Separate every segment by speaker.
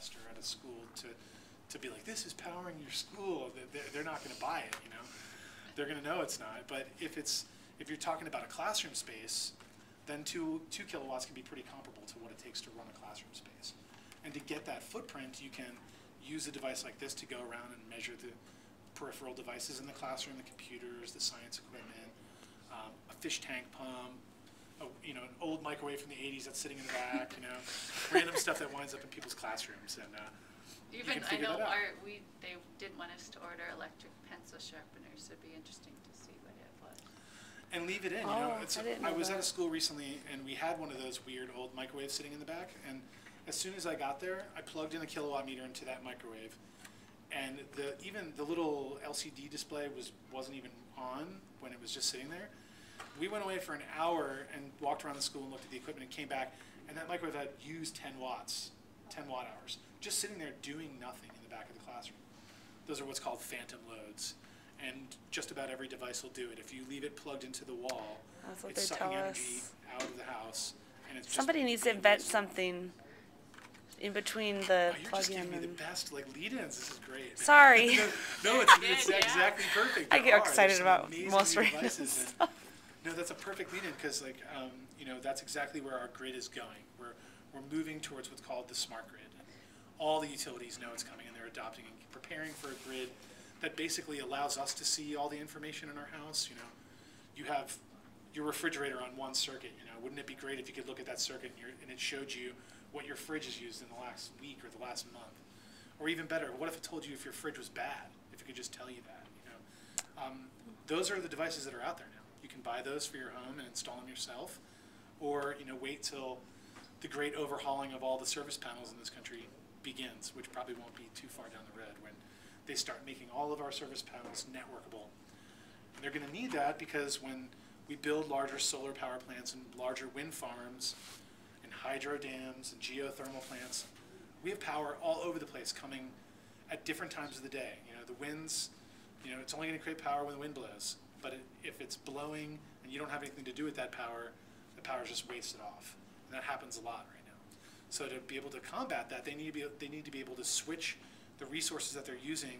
Speaker 1: master at a school to be like, this is powering your school. They're not going to buy it, you know. They're going to know it's not. But if you're talking about a classroom space, then 2 kilowatts can be pretty comparable to what it takes to run a classroom space. And to get that footprint, you can use a device like this to go around and measure the peripheral devices in the classroom, the computers, the science equipment, a fish tank pump, you know, an old microwave from the 80s that's sitting in the back, you know, random stuff that winds up in people's classrooms. And
Speaker 2: even I know they did want us to order electric pencil sharpeners. It'd be interesting to see what it was.
Speaker 1: And leave it in. You know, I was at a school recently, and we had one of those weird old microwaves sitting in the back. And as soon as I got there, I plugged in a kilowatt meter into that microwave, and even the little LCD display wasn't even on when it was just sitting there. We went away for an hour and walked around the school and looked at the equipment and came back, and that microwave had used 10 watts, 10 watt hours, just sitting there doing nothing in the back of the classroom. Those are what's called phantom loads, and just about every device will do it. If you leave it plugged into the wall, it's sucking energy out of the house, and it's
Speaker 3: somebody needs to invent something in between the
Speaker 1: you're
Speaker 3: plug-in.
Speaker 1: Just giving me the best ins. This is great.
Speaker 3: Sorry.
Speaker 1: No, it's exactly perfect.
Speaker 3: I get excited about most random stuff.
Speaker 1: No, that's a perfect lead-in because, like, you know, that's exactly where our grid is going. We're moving towards what's called the smart grid. All the utilities know it's coming, and they're adopting and preparing for a grid that basically allows us to see all the information in our house. You know, you have your refrigerator on one circuit. You know, wouldn't it be great if you could look at that circuit and it showed you what your fridge has used in the last week or the last month? Or even better, what if it told you if your fridge was bad? If it could just tell you that, you know? Those are the devices that are out there now. You can buy those for your home and install them yourself, or, you know, wait till the great overhauling of all the service panels in this country begins, which probably won't be too far down the road, when they start making all of our service panels networkable. And they're going to need that because when we build larger solar power plants and larger wind farms and hydro dams and geothermal plants, we have power all over the place coming at different times of the day. You know, the winds, you know, it's only going to create power when the wind blows. But if it's blowing and you don't have anything to do with that power, the power is just wasted off. And that happens a lot right now. So to be able to combat that, they need to be able to switch the resources that they're using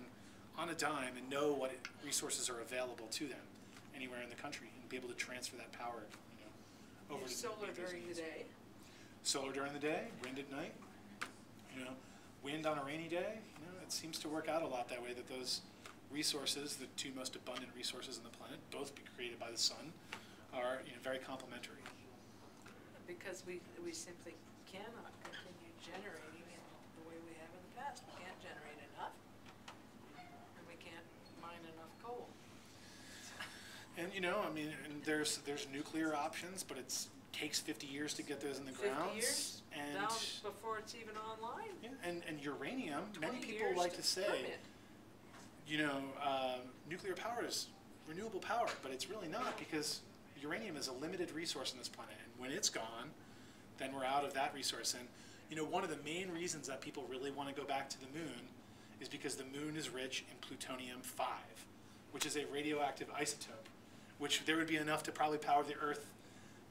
Speaker 1: on a dime and know what resources are available to them anywhere in the country, and be able to transfer that power, you know, over to
Speaker 4: solar during the day.
Speaker 1: Solar during the day, wind at night. You know, wind on a rainy day. You know, it seems to work out a lot that way. That those resources, the 2 most abundant resources on the planet, both created by the sun, are, you know, very complementary.
Speaker 4: Because we simply cannot continue generating in the way we have in the past. We can't generate enough, and we can't mine enough coal.
Speaker 1: And, you know, I mean, and there's nuclear options, but it takes 50 years to get those in the ground.
Speaker 4: 50 years?
Speaker 1: And
Speaker 4: now before it's even online.
Speaker 1: Yeah, and uranium, many people like to say, you know, nuclear power is renewable power, but it's really not, because uranium is a limited resource on this planet, and when it's gone, then we're out of that resource. And, you know, one of the main reasons that people really want to go back to the moon is because the moon is rich in plutonium-5, which is a radioactive isotope, which there would be enough to probably power the Earth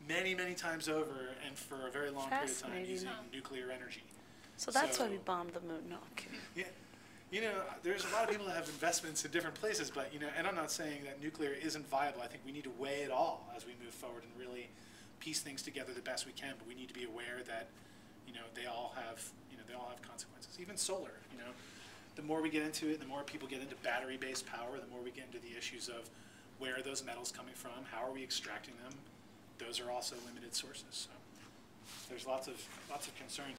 Speaker 1: many, many times over and for a very long period of time using nuclear energy.
Speaker 3: So that's why we bombed the moon. No, I'm kidding.
Speaker 1: Yeah. You know, there's a lot of people that have investments in different places, but, you know, and I'm not saying that nuclear isn't viable. I think we need to weigh it all as we move forward and really piece things together the best we can, but we need to be aware that, you know, they all have consequences. Even solar, you know, the more we get into it, the more people get into battery-based power, the more we get into the issues of where are those metals coming from, how are we extracting them. Those are also limited sources. So there's lots of concerns.